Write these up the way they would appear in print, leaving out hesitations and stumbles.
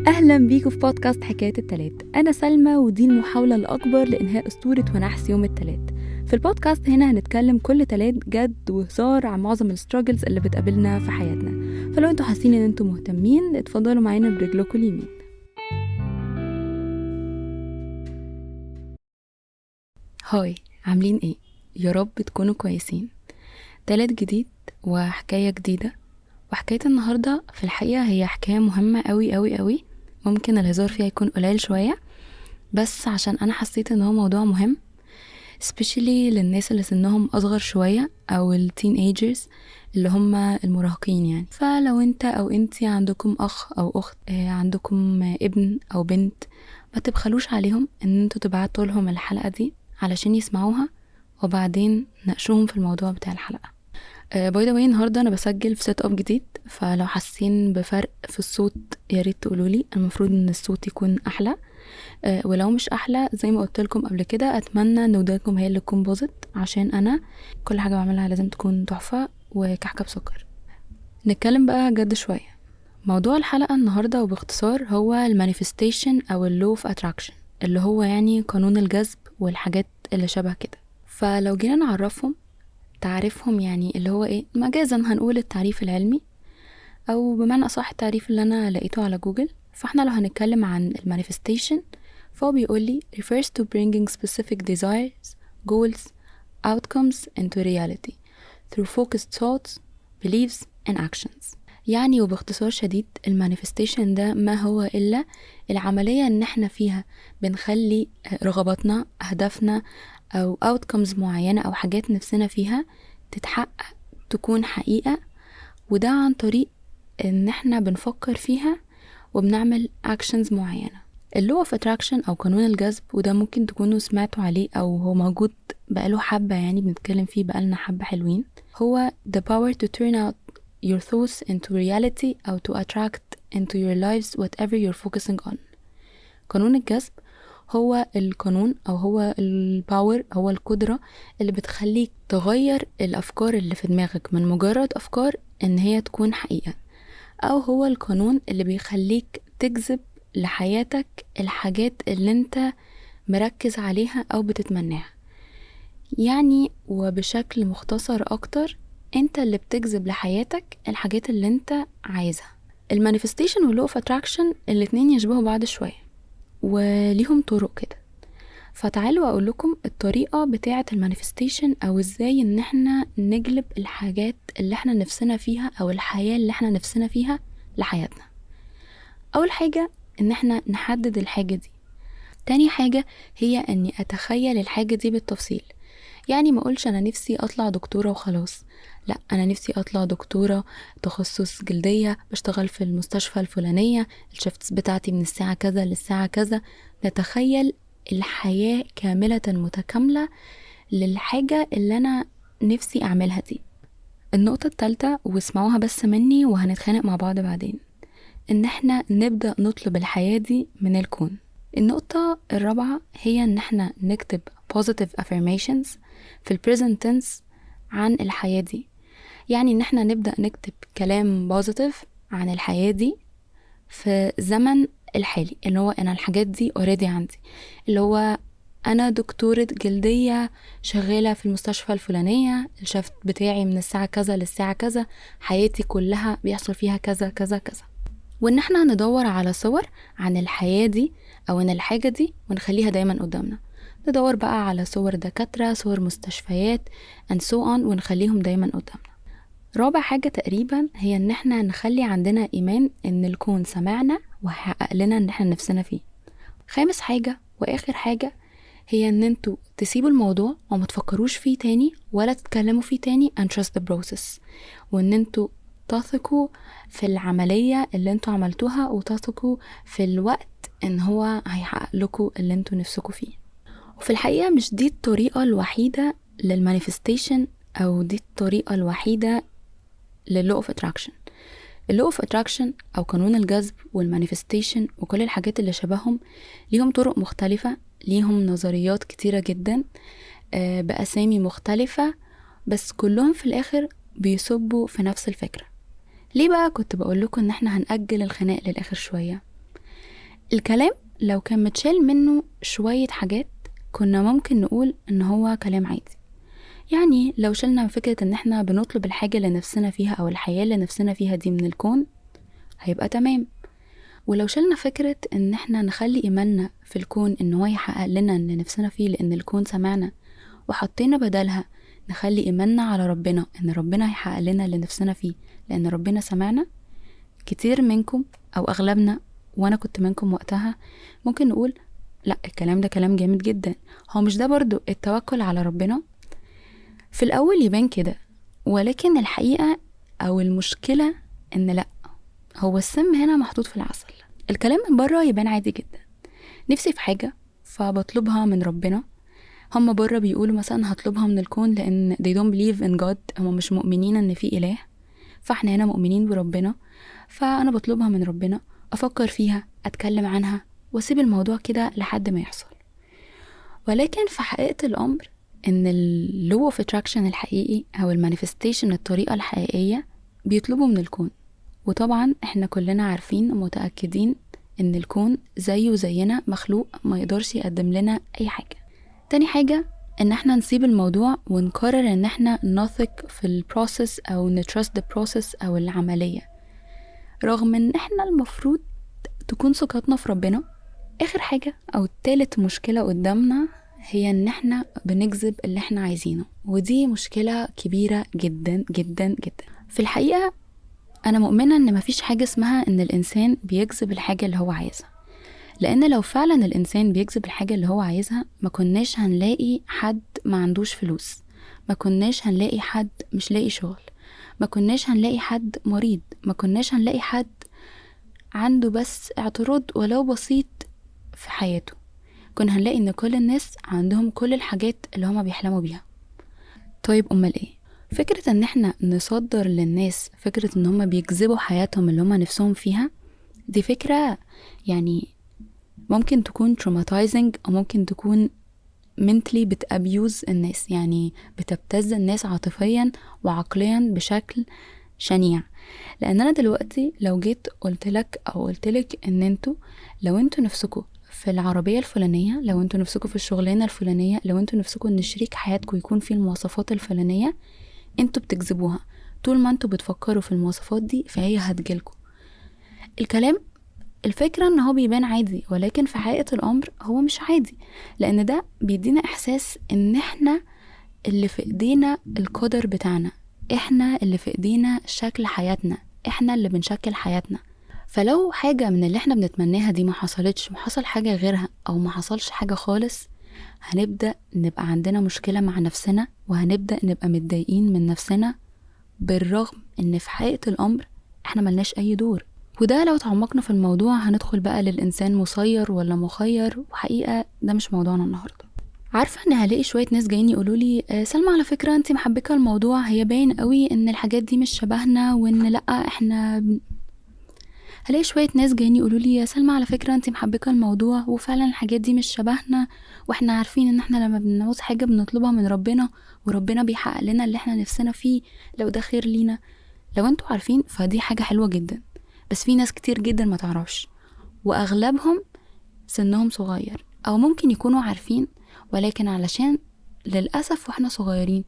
أهلا بيكم في بودكاست حكاية التلات. أنا سلمى ودي المحاولة الأكبر لإنهاء أسطورة ونحس يوم التلات. في البودكاست هنا هنتكلم كل تلات جد وهزار عن معظم الستراجلز اللي بتقابلنا في حياتنا، فلو انتوا حاسين ان انتوا مهتمين اتفضلوا معانا برجلكم اليمين. هاي، عاملين ايه؟ يا رب تكونوا كويسين. تلات جديد وحكاية جديدة، وحكاية النهاردة في الحقيقة هي حكاية مهمة قوي قوي قوي. ممكن الهزار فيها يكون قليل شوية، بس عشان انا حسيت ان هو موضوع مهم especially للناس اللي سنهم اصغر شوية او التينيجرز اللي هم المراهقين يعني. فلو انت او انتي عندكم اخ او اخت، عندكم ابن او بنت، ما تبخلوش عليهم ان انتوا تبعتوا لهم الحلقة دي علشان يسمعوها وبعدين ناقشوهم في الموضوع بتاع الحلقة. باي ذا واي النهارده انا بسجل في سيت اب جديد، فلو حاسين بفرق في الصوت يا ريت تقولولي. المفروض ان الصوت يكون احلى، ولو مش احلى زي ما قلت لكم قبل كده اتمنى ان ودانكم هي اللي تكون باظت، عشان انا كل حاجه بعملها لازم تكون تحفه وكحكه بسكر. نتكلم بقى جد شويه. موضوع الحلقه النهارده وباختصار هو المانيفستيشن او اللو اوف اتراكشن، اللي هو يعني قانون الجذب والحاجات اللي شبه كده. فلو جينا نعرفهم تعريفهم، يعني اللي هو ايه، مجازا هنقول التعريف العلمي او بمعنى اصح التعريف اللي انا لقيته على جوجل. فاحنا لو هنتكلم عن المانيفستيشن فهو بيقولي refers to bringing specific desires, goals, outcomes into reality through focused thoughts, beliefs and actions. يعني وباختصار شديد المانيفستيشن ده ما هو إلا العملية ان احنا فيها بنخلي رغباتنا، أهدافنا أو outcomes معينة أو حاجات نفسنا فيها تتحقق، تكون حقيقة، وده عن طريق ان احنا بنفكر فيها وبنعمل actions معينة. اللو اوف اتراكشن او قانون الجذب، وده ممكن تكونوا سمعتوا عليه او هو موجود بقاله حبة، يعني بنتكلم فيه بقالنا حبة حلوين. هو the power to turn out your thoughts into reality او to attract into your lives whatever you're focusing on. قانون الجذب هو القانون او هو الباور، هو القدرة اللي بتخليك تغير الافكار اللي في دماغك من مجرد افكار ان هي تكون حقيقة، او هو القانون اللي بيخليك تجذب لحياتك الحاجات اللي انت مركز عليها او بتتمناها. يعني وبشكل مختصر اكتر، انت اللي بتجذب لحياتك الحاجات اللي انت عايزها. المانيفستيشن واللو اوف اتراكشن الاتنين يشبهوا بعض شوية وليهم طرق كده. فتعالوا اقول لكم الطريقة بتاعة المانيفستيشن او ازاي ان احنا نجلب الحاجات اللي احنا نفسنا فيها او الحياة اللي احنا نفسنا فيها لحياتنا. اول حاجة ان احنا نحدد الحاجة دي. تاني حاجة هي اني اتخيل الحاجة دي بالتفصيل. يعني ما اقولش انا نفسي اطلع دكتورة وخلاص، لا، انا نفسي اطلع دكتورة تخصص جلدية، بشتغل في المستشفى الفلانية، الشفتس بتاعتي من الساعة كذا للساعة كذا. نتخيل الحياة كاملة متكاملة للحاجة اللي انا نفسي اعملها دي. النقطة الثالثة، واسمعوها بس مني وهنتخانق مع بعض بعدين، ان احنا نبدأ نطلب الحياة دي من الكون. النقطة الرابعة هي ان احنا نكتب positive affirmations في ال present tense عن الحياة دي. يعني ان احنا نبدأ نكتب كلام positive عن الحياة دي في زمن الحالي، اللي هو انا الحاجات دي already عندي، اللي هو انا دكتورة جلدية شغالة في المستشفى الفلانية، الشفت بتاعي من الساعة كذا للساعة كذا، حياتي كلها بيحصل فيها كذا كذا كذا. وان احنا ندور على صور عن الحياة دي او ان الحاجة دي ونخليها دايما قدامنا. ندور بقى على صور دكاترة، صور مستشفيات and so on، ونخليهم دايما قدامنا. رابع حاجة تقريبا هي ان احنا نخلي عندنا ايمان ان الكون سمعنا وهيحقق لنا ان احنا نفسنا فيه. خامس حاجة واخر حاجة هي ان انتوا تسيبوا الموضوع وما تفكروش فيه تاني ولا تتكلموا فيه تاني and trust the process، وان انتوا تثقوا في العملية اللي انتوا عملتوها وتثقوا في الوقت ان هو هيحقق لكم اللي انتوا نفسكوا فيه. وفي الحقيقة مش دي الطريقة الوحيدة للمانيفستيشن او دي الطريقة الوحيدة لللو اوف اتراكشن. اللو اوف اتراكشن او قانون الجذب والمانيفستيشن وكل الحاجات اللي شبههم ليهم طرق مختلفة، ليهم نظريات كتيرة جدا بأسامي مختلفة، بس كلهم في الآخر بيصبوا في نفس الفكرة. ليه بقى كنت بقول لكم ان احنا هنأجل الخناق للآخر شوية؟ الكلام لو كان متشال منه شوية حاجات كنا ممكن نقول ان هو كلام عادي. يعني لو شلنا فكرة ان احنا بنطلب الحاجة اللي نفسنا فيها او الحياة اللي نفسنا فيها دي من الكون هيبقى تمام. ولو شلنا فكرة ان احنا نخلي ايماننا في الكون ان هو يحقق لنا اللي نفسنا فيه لان الكون سمعنا، وحطينا بدلها نخلي ايماننا على ربنا ان ربنا هيحقق لنا اللي نفسنا فيه لان ربنا سمعنا، كتير منكم او اغلبنا وانا كنت منكم وقتها ممكن نقول لا الكلام ده كلام جامد جدا، هو مش ده برضو التوكل على ربنا؟ في الاول يبان كده، ولكن الحقيقة او المشكلة ان لا، هو السم هنا محطوط في العسل. الكلام من بره يبان عادي جدا، نفسي في حاجة فبطلبها من ربنا، هم بره بيقولوا مثلا هطلبها من الكون لان they don't believe in God، هم مش مؤمنين ان في اله، فاحنا هنا مؤمنين بربنا، فانا بطلبها من ربنا، افكر فيها، اتكلم عنها، واسيب الموضوع كده لحد ما يحصل. ولكن في حقيقة الامر ان اللو اوف اتراكشن الحقيقي او المانيفستيشن الطريقة الحقيقية بيطلبوا من الكون. وطبعا احنا كلنا عارفين ومتأكدين ان الكون زيه زينا مخلوق ما يقدرش يقدم لنا اي حاجة. تاني حاجة ان احنا نسيب الموضوع ونقرر ان احنا نثق في البروسيس او نترست the process او العملية، رغم ان احنا المفروض تكون ثقتنا في ربنا. اخر حاجة او تالت مشكلة قدامنا هي ان احنا بنجذب اللي احنا عايزينه، ودي مشكلة كبيرة جدا جدا جدا. في الحقيقة انا مؤمنة ان مفيش حاجة اسمها ان الانسان بيجذب الحاجة اللي هو عايزها، لان لو فعلا الانسان بيجذب الحاجة اللي هو عايزها ما كناش هنلاقي حد ما عندوش فلوس، ما كناش هنلاقي حد مش لاقي شغل، ما كناش هنلاقي حد مريض، ما كناش هنلاقي حد عنده بس اعتراض ولو بسيط في حياته، كنا هنلاقي ان كل الناس عندهم كل الحاجات اللي هما بيحلموا بيها. طيب امال ايه فكرة ان احنا نصدر للناس فكرة ان هما بيجذبوا حياتهم اللي هما نفسهم فيها؟ دي فكرة يعني ممكن تكون traumatizing او ممكن تكون mentally بتابيوز الناس، يعني بتبتز الناس عاطفيا وعقليا بشكل شنيع. لان انا دلوقتي لو جيت قلتلك او قلتلك ان انتوا لو انتوا نفسكوا في العربية الفلانية، لو انتوا نفسكوا في الشغلانة الفلانية، لو انتوا نفسكوا ان شريك حياتكوا يكون فيه المواصفات الفلانية، انتوا بتجذبوها. طول ما انتوا بتفكروا في المواصفات دي فهي هتجيلكوا. الكلام الفكرة ان هو بيبان عادي، ولكن في حقيقة الامر هو مش عادي، لان ده بيدينا احساس ان احنا اللي في ايدينا القدر بتاعنا، احنا اللي في ايدينا شكل حياتنا، احنا اللي بنشكل حياتنا. فلو حاجة من اللي احنا بنتمناها دي ما حصلتش وحصل حاجة غيرها او ما حصلش حاجة خالص، هنبدأ نبقى عندنا مشكلة مع نفسنا، وهنبدأ نبقى متضايقين من نفسنا، بالرغم ان في حقيقة الامر احنا ملناش اي دور. وده لو تعمقنا في الموضوع هندخل بقى للإنسان مسير ولا مخير، وحقيقة ده مش موضوعنا النهاردة. عارفة ان هلاقي شوية ناس جايين يقولوا لي سلمى على فكرة انتي محبكة الموضوع، هي باين قوي ان الحاجات دي مش شبهنا وان لأ احنا هلاقي شوية ناس جايين يقولوا لي يا سلمى على فكرة انتي محبكة الموضوع وفعلا الحاجات دي مش شبهنا، واحنا عارفين ان احنا لما بنعوز حاجة بنطلبها من ربنا وربنا بيحقق لنا اللي احنا نفسنا فيه لو ده خير لينا. لو انتوا عارفين فدي حاجة حلوة جدا، بس في ناس كتير جدا ما تعرفش، واغلبهم سنهم صغير، او ممكن يكونوا عارفين ولكن علشان للأسف واحنا صغيرين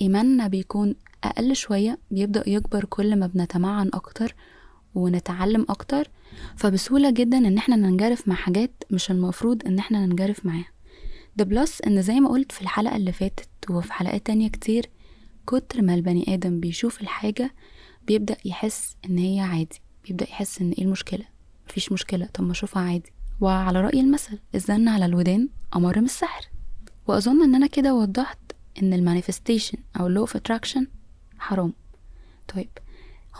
ايماننا بيكون اقل شوية، بيبدأ يكبر كل ما بنتمعن اكتر ونتعلم اكتر، فبسهولة جدا ان احنا ننجرف مع حاجات مش المفروض ان احنا ننجرف معاها. ده بلس ان زي ما قلت في الحلقة اللي فاتت وفي حلقات تانية كتير، كتر ما البني ادم بيشوف الحاجة بيبدأ يحس ان هي عادي، بيبدأ يحس ان ايه المشكلة، مفيش مشكلة، طب ما اشوفها عادي. وعلى رأي المثل الزن على الودان أمر من السحر. وأظن ان انا كده وضحت ان المانيفستيشن او اللو اوف اتراكشن حرام. طيب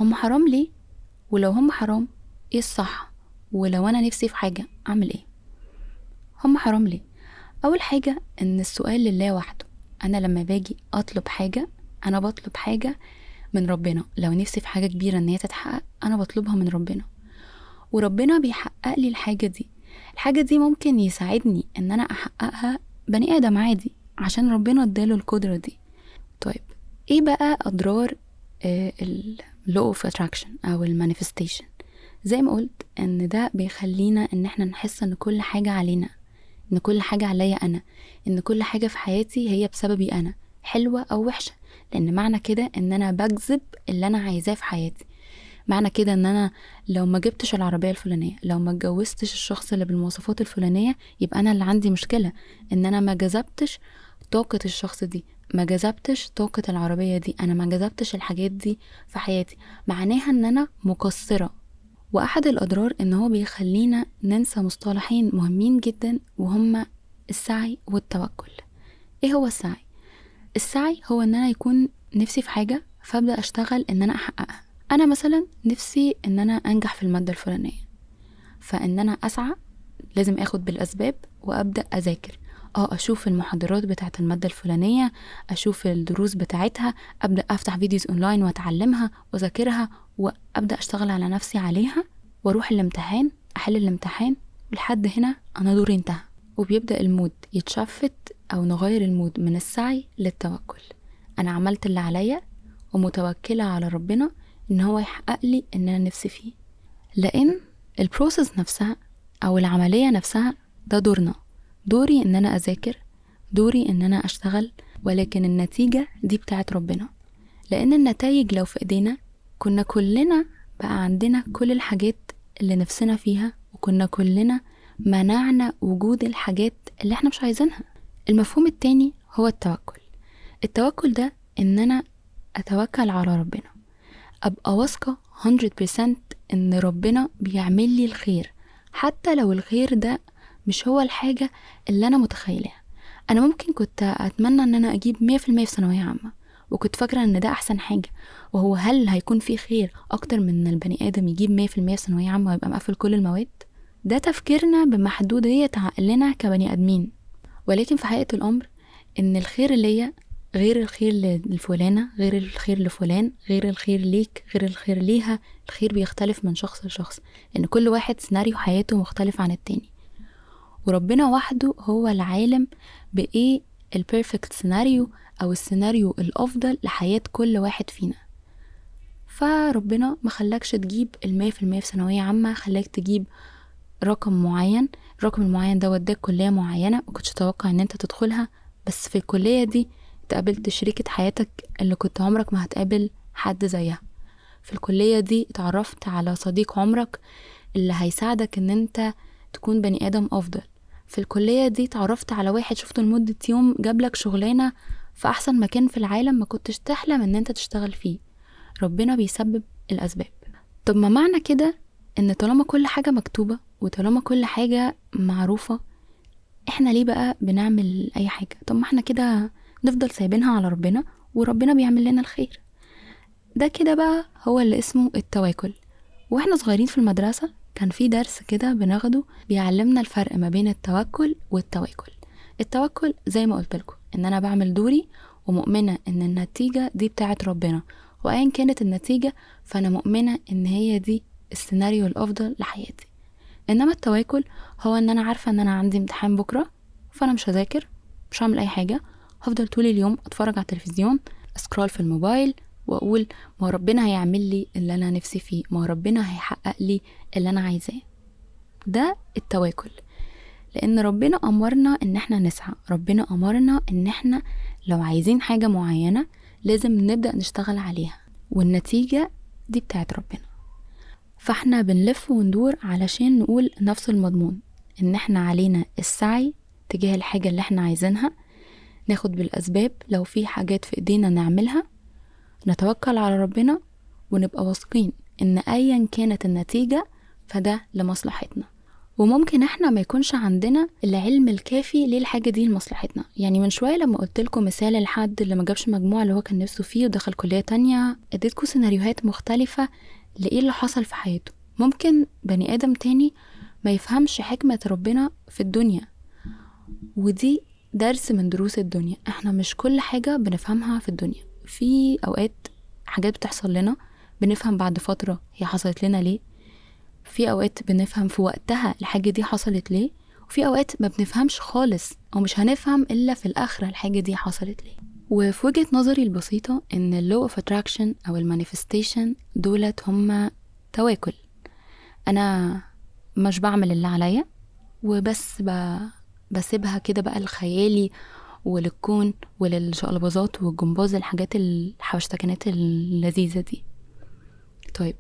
هم حرام ليه؟ ولو هم حرام ايه الصح؟ ولو انا نفسي في حاجة اعمل ايه؟ هم حرام ليه؟ اول حاجة ان السؤال لله وحده. انا لما باجي اطلب حاجة انا بطلب حاجة من ربنا، لو نفسي في حاجة كبيرة ان هي تتحقق انا بطلبها من ربنا، وربنا بيحقق لي الحاجة دي. الحاجة دي ممكن يساعدني ان انا احققها بني ادم عادي عشان ربنا اداله القدرة دي. طيب ايه بقى اضرار اللو اوف اتراكشن او المانيفستيشن؟ زي ما قلت ان ده بيخلينا ان احنا نحس ان كل حاجة علينا، ان كل حاجة عليا انا، ان كل حاجة في حياتي هي بسببي انا، حلوة او وحشة. لان معنى كده ان انا بجذب اللي انا عايزاه في حياتي. معنى كده ان انا لو ما جبتش العربية الفلانية، لو ما اتجوزتش الشخص اللي بالمواصفات الفلانية، يبقى انا اللي عندي مشكلة، ان انا ما جذبتش طاقة الشخص دي، ما جذبتش طاقة العربية دي، انا ما جذبتش الحاجات دي في حياتي. معناها ان انا مقصرة. واحد الاضرار ان هو بيخلينا ننسى مصطلحين مهمين جدا، وهما السعي والتوكل. ايه هو السعي؟ السعي هو ان انا يكون نفسي في حاجة فابدأ اشتغل ان انا احققها. انا مثلا نفسي ان انا انجح في المادة الفلانية، فان انا اسعى، لازم اخد بالاسباب وابدأ اذاكر. اشوف المحاضرات بتاعت المادة الفلانية، اشوف الدروس بتاعتها، ابدأ افتح فيديوز اونلاين واتعلمها واذاكرها، وابدأ اشتغل على نفسي عليها، واروح الامتحان احل الامتحان. ولحد هنا انا دوري انتهى، وبيبدأ المود يتشفت او نغير المود من السعي للتوكل. انا عملت اللي عليا ومتوكلة على ربنا ان هو يحقق لي ان انا نفسي فيه. لان البروسيس نفسها او العملية نفسها ده دورنا، دوري ان انا اذاكر، دوري ان انا اشتغل، ولكن النتيجة دي بتاعت ربنا. لان النتائج لو في ايدينا كنا كلنا بقى عندنا كل الحاجات اللي نفسنا فيها، وكنا كلنا منعنا وجود الحاجات اللي احنا مش عايزينها. المفهوم التاني هو التوكل. التوكل ده ان انا اتوكل على ربنا، ابقى واثقة 100% ان ربنا بيعمل لي الخير، حتى لو الخير ده مش هو الحاجة اللي انا متخيلها. انا ممكن كنت اتمنى ان انا اجيب 100% في ثانوية عامة، وكنت فاكرة ان ده احسن حاجة. وهو هل هيكون في خير اكتر من ان البني ادم يجيب 100% في ثانوية عامة ويبقى مقفل كل المواد؟ ده تفكيرنا بمحدودية عقلنا كبني ادمين. ولكن في حقيقة الامر ان الخير ليا غير الخير لفلانة، غير الخير لفلان، غير الخير ليك، غير الخير ليها. الخير بيختلف من شخص لشخص، لأن كل واحد سيناريو حياته مختلف عن التاني، وربنا وحده هو العالم بإيه البيرفكت سيناريو أو السيناريو الأفضل لحياة كل واحد فينا. فربنا ما خلاكش تجيب 100% في ثانوية عامة، خلاك تجيب رقم معين. الرقم المعين ده وداك كلية معينة ما كنتش تتوقع ان انت تدخلها، بس في الكلية دي اتقابلت شريكة حياتك اللي كنت عمرك ما هتقابل حد زيها. في الكلية دي اتعرفت على صديق عمرك اللي هيساعدك ان انت تكون بني ادم افضل. في الكلية دي اتعرفت على واحد شفته لمدة يوم جابلك شغلانة في احسن مكان في العالم ما كنتش تحلم ان انت تشتغل فيه. ربنا بيسبب الاسباب. طب ما معنى كده ان طالما كل حاجة مكتوبة وطالما كل حاجة معروفة، احنا ليه بقى بنعمل اي حاجة؟ طب ما احنا كده نفضل سايبينها على ربنا وربنا بيعمل لنا الخير. ده كده بقى هو اللي اسمه التواكل. واحنا صغيرين في المدرسة كان في درس كده بناخده بيعلمنا الفرق ما بين التوكل والتواكل. التوكل زي ما قلت لكم ان انا بعمل دوري ومؤمنة ان النتيجة دي بتاعت ربنا، وايا كانت النتيجة فانا مؤمنة ان هي دي السيناريو الافضل لحياتي. انما التواكل هو ان انا عارفة ان انا عندي امتحان بكرة، فانا مش هذاكر، مش هعمل اي حاجة، هفضل طول اليوم اتفرج على التلفزيون، اسكرول في الموبايل، واقول ما ربنا هيعمل لي اللي انا نفسي فيه، ما ربنا هيحقق لي اللي انا عايزاه. ده التواكل. لان ربنا امرنا ان احنا نسعى، ربنا امرنا ان احنا لو عايزين حاجة معينة لازم نبدأ نشتغل عليها، والنتيجة دي بتاعت ربنا. فاحنا بنلف وندور علشان نقول نفس المضمون، ان احنا علينا السعي تجاه الحاجة اللي احنا عايزينها، ناخد بالاسباب لو في حاجات في ايدينا نعملها، نتوكل على ربنا، ونبقى واثقين ان ايا كانت النتيجة فده لمصلحتنا. وممكن احنا ما يكونش عندنا العلم الكافي ليه الحاجة دي لمصلحتنا. يعني من شوية لما قلت لكم مثال الحد اللي ما جابش مجموع اللي هو كان نفسه فيه ودخل كلية تانية، اديتكم سيناريوهات مختلفة لإيه اللي حصل في حياته. ممكن بني آدم تاني ما يفهمش حكمة ربنا في الدنيا، ودي درس من دروس الدنيا. احنا مش كل حاجة بنفهمها في الدنيا، في أوقات حاجات بتحصل لنا بنفهم بعد فترة هي حصلت لنا ليه، في أوقات بنفهم في وقتها الحاجة دي حصلت ليه، وفي أوقات ما بنفهمش خالص أو مش هنفهم إلا في الآخرة الحاجة دي حصلت ليه. وفي وجهة نظري البسيطة إن ال law of attraction أو ال manifestation دولت هما تواكل. انا مش بعمل اللي عليا وبس بسيبها كده بقى لخيالي وللكون وللشقلباظات والجمباز، الحاجات الحوشتكنات اللذيذة دي. طيب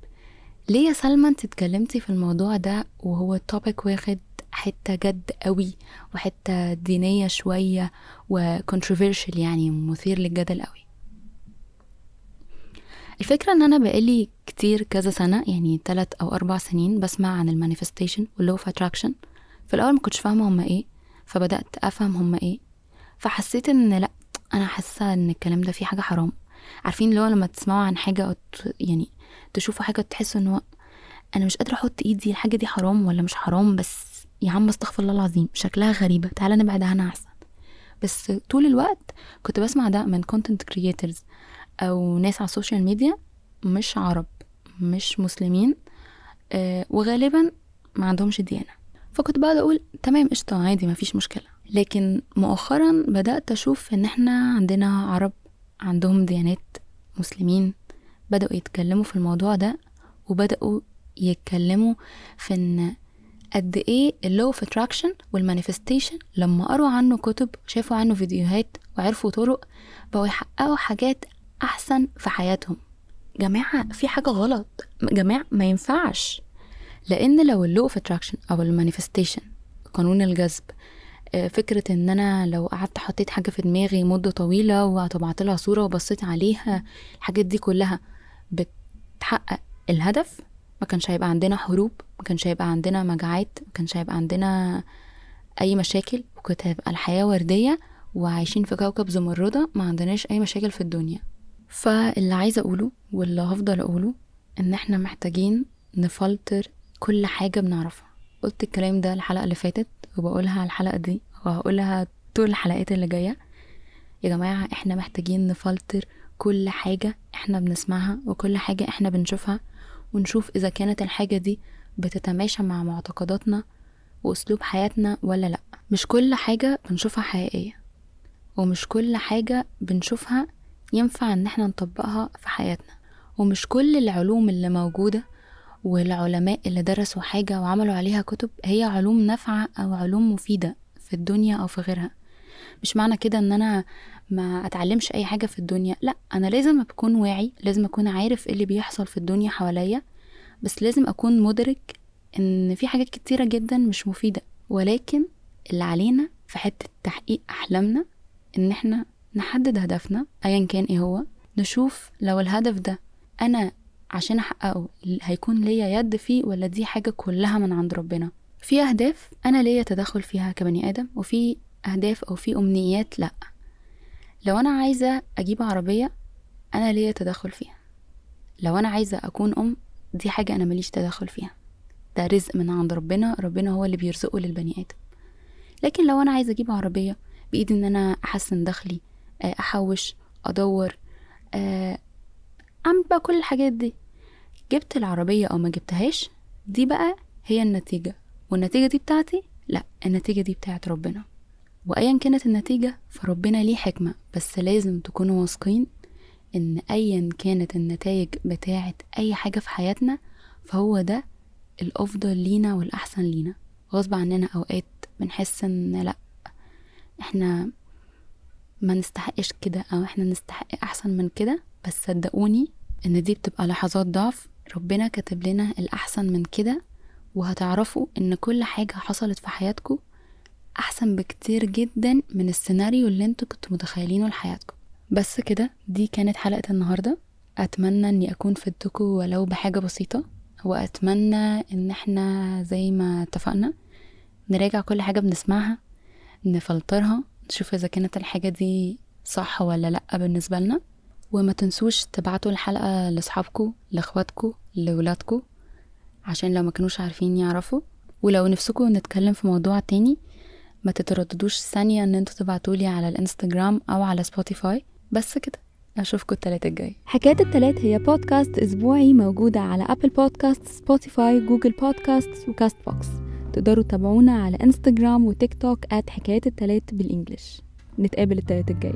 ليه يا سلمى انت اتكلمتي في الموضوع ده وهو التوبيك واخد حتة جد قوي وحتة دينية شوية وcontroversial، يعني مثير للجدل قوي؟ الفكرة ان انا بقالي كتير كذا سنة، يعني 3 أو 4 سنين بسمع عن المانيفستيشن واللو اوف اتراكشن. في الاول ما كنتش فاهمة هما ايه، فبدأت افهم هما ايه، فحسيت ان لا، انا حاسة ان الكلام ده فيه حاجة حرام. عارفين اللي هو لما تسمعوا عن حاجة أو يعني تشوفوا حاجة تحسوا ان هو انا مش قادرة احط ايدي الحاجة دي حرام ولا مش حرام، بس يا عم استغفر الله العظيم شكلها غريبة، تعالى نبعد عنها احسن. بس طول الوقت كنت بسمع ده من content creators او ناس على السوشيال ميديا مش عرب، مش مسلمين، وغالبا ما عندهمش ديانة. فكنت بقى اقول تمام قشطة عادي ما فيش مشكلة. لكن مؤخرا بدأت اشوف ان احنا عندنا عرب عندهم ديانات، مسلمين بدأوا يتكلموا في الموضوع ده، وبدأوا يتكلموا في ان قد ايه اللو اوف اتراكشن والمانيفستيشن لما قروا عنه كتب شافوا عنه فيديوهات وعرفوا طرق بقوا يحققوا حاجات احسن في حياتهم. جماعة في حاجة غلط، جماعة ما ينفعش. لان لو اللو اوف اتراكشن او المانيفستيشن قانون الجذب، فكرة ان انا لو قعدت حطيت حاجة في دماغي مدة طويلة وطبعت لها صورة وبصيت عليها الحاجات دي كلها بتحقق الهدف، ما كانش هيبقى عندنا حروب، ما كانش هيبقى عندنا مجاعات، ما كانش هيبقى عندنا اي مشاكل، وكانت هيبقى الحياة وردية وعايشين في كوكب زمردة ما عندناش اي مشاكل في الدنيا. فاللي عايزة اقوله واللي هفضل اقوله ان احنا محتاجين نفلتر كل حاجة بنعرفها. قلت الكلام ده الحلقة اللي فاتت وبقولها الحلقة دي وهقولها طول الحلقات اللي جاية. يا جماعة احنا محتاجين نفلتر كل حاجة احنا بنسمعها وكل حاجة احنا بنشوفها، ونشوف اذا كانت الحاجة دي بتتماشى مع معتقداتنا واسلوب حياتنا ولا لا. مش كل حاجة بنشوفها حقيقية، ومش كل حاجة بنشوفها ينفع ان احنا نطبقها في حياتنا، ومش كل العلوم اللي موجودة والعلماء اللي درسوا حاجة وعملوا عليها كتب هي علوم نافعة او علوم مفيدة في الدنيا او في غيرها. مش معنى كده ان انا ما اتعلمش اي حاجة في الدنيا، لا، انا لازم اكون واعي، لازم اكون عارف ايه اللي بيحصل في الدنيا حواليا، بس لازم اكون مدرك ان في حاجات كتيرة جدا مش مفيدة. ولكن اللي علينا في حتة تحقيق احلامنا ان احنا نحدد هدفنا ايا كان ايه هو، نشوف لو الهدف ده انا عشان احققه هيكون ليا يد فيه ولا دي حاجة كلها من عند ربنا. في اهداف انا ليا تدخل فيها كبني ادم، وفي اهداف او في امنيات لا. لو انا عايزة اجيب عربية انا ليا تدخل فيها، لو انا عايزة اكون دي حاجة انا ماليش تدخل فيها، ده رزق من عند ربنا، ربنا هو اللي بيرزقه للبني ادم. لكن لو انا عايزة اجيب عربية بايدي ان انا احسن دخلي، احوش، ادور، اعمل بقى كل الحاجات دي، جبت العربية او ما جبتهاش دي بقى هي النتيجة، والنتيجة دي بتاعتي؟ لا، النتيجة دي بتاعت ربنا. وايا كانت النتيجة فربنا ليه حكمة، بس لازم تكونوا واثقين ان ايا كانت النتائج بتاعت اي حاجة في حياتنا فهو ده الافضل لينا والاحسن لينا. غصب عننا اوقات بنحس ان لا، احنا ما نستحقش كده او احنا نستحق احسن من كده، بس صدقوني ان دي بتبقى لحظات ضعف، ربنا كاتب لنا الاحسن من كده، وهتعرفوا ان كل حاجة حصلت في حياتكم احسن بكتير جدا من السيناريو اللي انتوا كنتوا متخيلينه لحياتكم. بس كده، دي كانت حلقة النهاردة. اتمنى اني اكون فدتكم ولو بحاجة بسيطة، واتمنى ان احنا زي ما اتفقنا نراجع كل حاجة بنسمعها، نفلترها، نشوف اذا كانت الحاجة دي صح ولا لا بالنسبة لنا. وما تنسوش تبعتوا الحلقة لاصحابكم، لاخواتكم، لولادكم، عشان لو ما كانوش عارفين يعرفوا. ولو نفسكم نتكلم في موضوع تاني ما تترددوش ثانية ان انتوا تبعتولي على الانستجرام او على سبوتيفاي. بس كده، اشوفكم التلاتة الجاي. حكاية التلات هي بودكاست اسبوعي موجودة على ابل بودكاست، سبوتيفاي، جوجل بودكاست وكاست بوكس. تقدروا تتابعونا على انستجرام وتيك توك @حكاية التلات بالانجلش. نتقابل التلات الجاي.